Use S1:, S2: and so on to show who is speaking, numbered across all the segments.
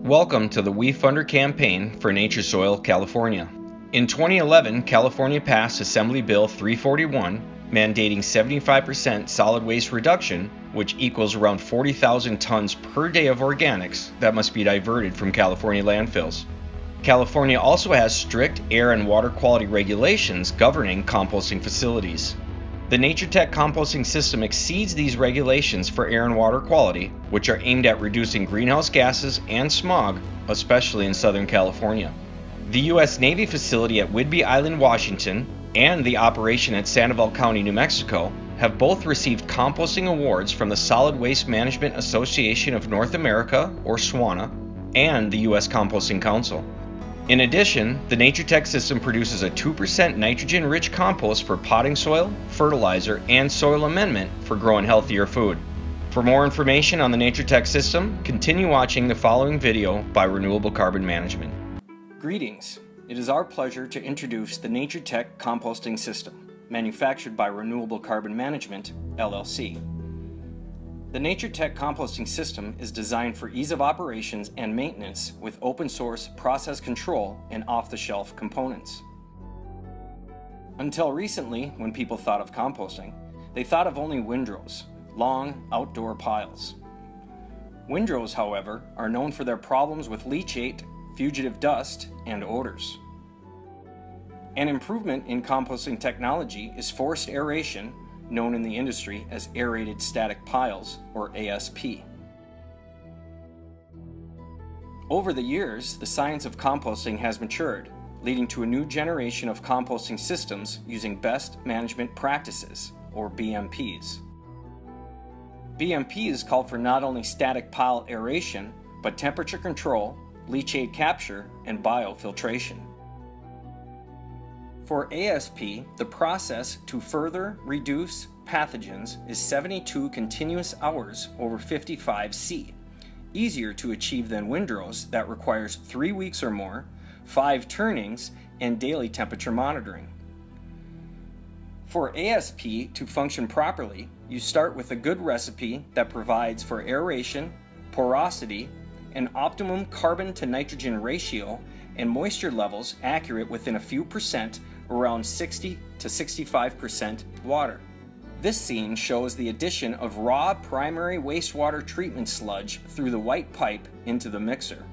S1: Welcome to the WeFunder campaign for NaturSoil, California. In 2011, California passed Assembly Bill 341, mandating 75% solid waste reduction, which equals around 40,000 tons per day of organics that must be diverted from California landfills. California also has strict air and water quality regulations governing composting facilities. The NaturTech composting system exceeds these regulations for air and water quality, which are aimed at reducing greenhouse gases and smog, especially in Southern California. The U.S. Navy facility at Whidbey Island, Washington, and the operation at Sandoval County, New Mexico, have both received composting awards from the Solid Waste Management Association of North America, or SWANA, and the U.S. Composting Council. In addition, the NaturTech system produces a 2% nitrogen-rich compost for potting soil, fertilizer, and soil amendment for growing healthier food. For more information on the NaturTech system, continue watching the following video by Renewable Carbon Management.
S2: Greetings. It is our pleasure to introduce the NaturTech composting system, manufactured by Renewable Carbon Management, LLC. The NaturTech composting system is designed for ease of operations and maintenance with open source process control and off-the-shelf components. Until recently, when people thought of composting, they thought of only windrows, long outdoor piles. Windrows, however, are known for their problems with leachate, fugitive dust, and odors. An improvement in composting technology is forced aeration, known in the industry as aerated static piles, or ASP. Over the years, the science of composting has matured, leading to a new generation of composting systems using best management practices, or BMPs. BMPs call for not only static pile aeration, but temperature control, leachate capture, and biofiltration. For ASP, the process to further reduce pathogens is 72 continuous hours over 55 C, easier to achieve than windrows that requires 3 weeks or more, 5 turnings, and daily temperature monitoring. For ASP to function properly, you start with a good recipe that provides for aeration, porosity, an optimum carbon to nitrogen ratio, and moisture levels accurate within a few percent, around 60 to 65% water. This scene shows the addition of raw primary wastewater treatment sludge through the white pipe into the mixer.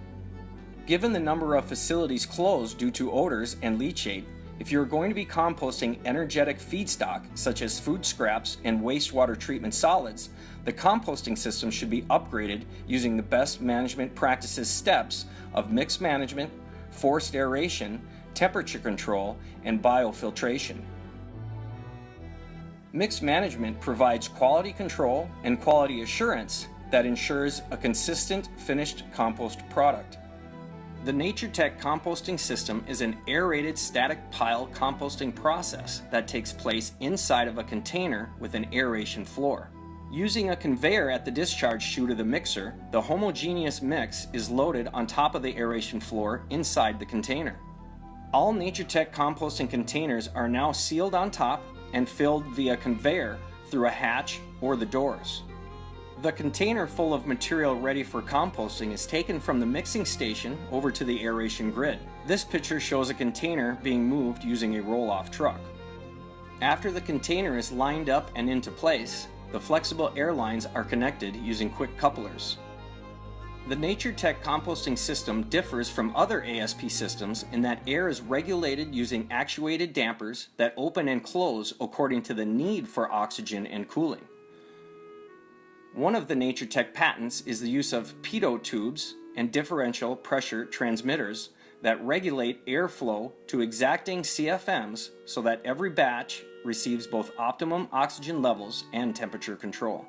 S2: Given the number of facilities closed due to odors and leachate, if you are going to be composting energetic feedstock such as food scraps and wastewater treatment solids, the composting system should be upgraded using the best management practices steps of mix management, forced aeration, temperature control, and biofiltration. Mix management provides quality control and quality assurance that ensures a consistent finished compost product. The NaturTech composting system is an aerated static pile composting process that takes place inside of a container with an aeration floor. Using a conveyor at the discharge chute of the mixer, the homogeneous mix is loaded on top of the aeration floor inside the container. All NaturTech composting containers are now sealed on top and filled via conveyor through a hatch or the doors. The container full of material ready for composting is taken from the mixing station over to the aeration grid. This picture shows a container being moved using a roll-off truck. After the container is lined up and into place, the flexible air lines are connected using quick couplers. The NaturTech composting system differs from other ASP systems in that air is regulated using actuated dampers that open and close according to the need for oxygen and cooling. One of the NaturTech patents is the use of pitot tubes and differential pressure transmitters that regulate airflow to exacting CFMs so that every batch receives both optimum oxygen levels and temperature control.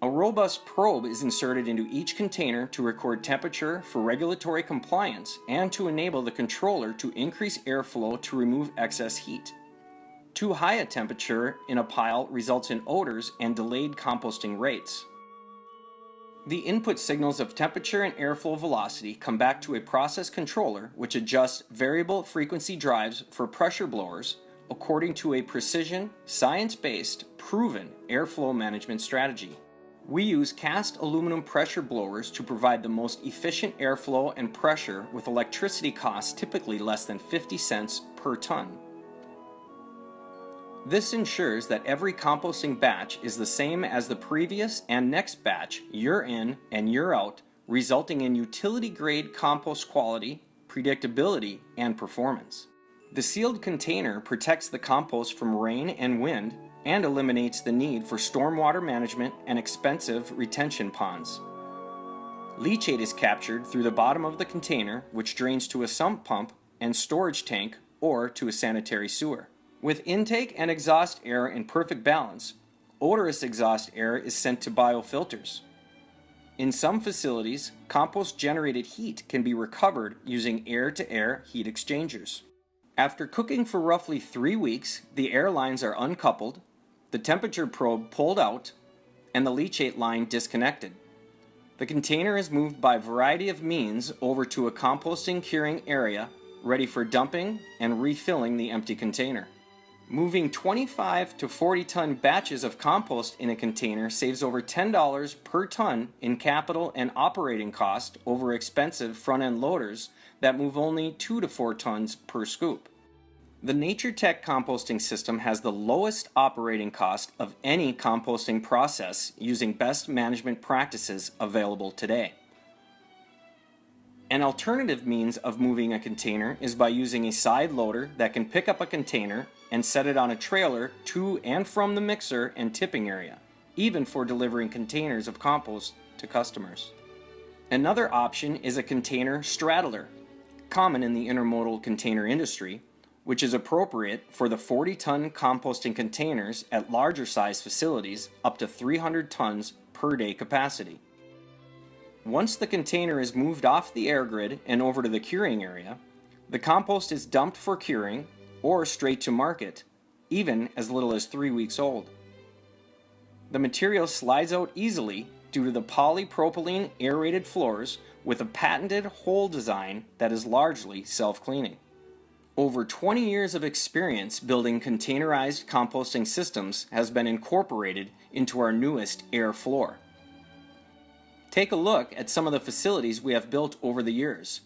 S2: A robust probe is inserted into each container to record temperature for regulatory compliance and to enable the controller to increase airflow to remove excess heat. Too high a temperature in a pile results in odors and delayed composting rates. The input signals of temperature and airflow velocity come back to a process controller which adjusts variable frequency drives for pressure blowers according to a precision, science-based, proven airflow management strategy. We use cast aluminum pressure blowers to provide the most efficient airflow and pressure with electricity costs typically less than 50 cents per ton. This ensures that every composting batch is the same as the previous and next batch year in and year out, resulting in utility-grade compost quality, predictability, and performance. The sealed container protects the compost from rain and wind and eliminates the need for stormwater management and expensive retention ponds. Leachate is captured through the bottom of the container, which drains to a sump pump and storage tank or to a sanitary sewer. With intake and exhaust air in perfect balance, odorous exhaust air is sent to biofilters. In some facilities, compost-generated heat can be recovered using air-to-air heat exchangers. After cooking for roughly 3 weeks, the air lines are uncoupled, the temperature probe pulled out, and the leachate line disconnected. The container is moved by a variety of means over to a composting curing area, ready for dumping and refilling the empty container. Moving 25 to 40 ton batches of compost in a container saves over $10 per ton in capital and operating cost over expensive front-end loaders that move only 2 to 4 tons per scoop. The NaturTech composting system has the lowest operating cost of any composting process using best management practices available today. An alternative means of moving a container is by using a side loader that can pick up a container and set it on a trailer to and from the mixer and tipping area, even for delivering containers of compost to customers. Another option is a container straddler, common in the intermodal container industry, which is appropriate for the 40-ton composting containers at larger size facilities up to 300 tons per day capacity. Once the container is moved off the air grid and over to the curing area, the compost is dumped for curing or straight to market, even as little as 3 weeks old. The material slides out easily due to the polypropylene aerated floors with a patented hole design that is largely self-cleaning. Over 20 years of experience building containerized composting systems has been incorporated into our newest air floor. Take a look at some of the facilities we have built over the years.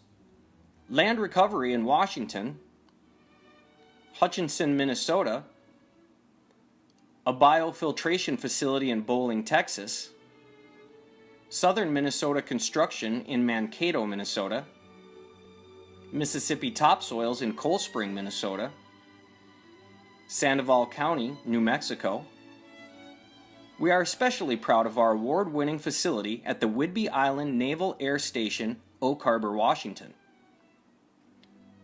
S2: Land Recovery in Washington, Hutchinson, Minnesota, a biofiltration facility in Bowling, Texas, Southern Minnesota Construction in Mankato, Minnesota, Mississippi Topsoils in Cold Spring, Minnesota, Sandoval County, New Mexico. We are especially proud of our award-winning facility at the Whidbey Island Naval Air Station, Oak Harbor, Washington.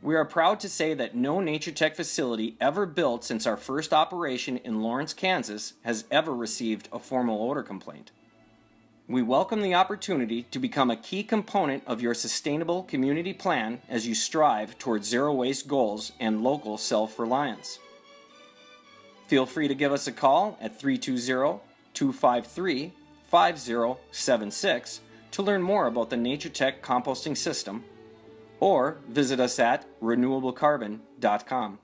S2: We are proud to say that no NaturTech facility ever built since our first operation in Lawrence, Kansas has ever received a formal odor complaint. We welcome the opportunity to become a key component of your sustainable community plan as you strive towards zero waste goals and local self-reliance. Feel free to give us a call at 320-253-5076 to learn more about the NaturTech composting system, or visit us at renewablecarbon.com.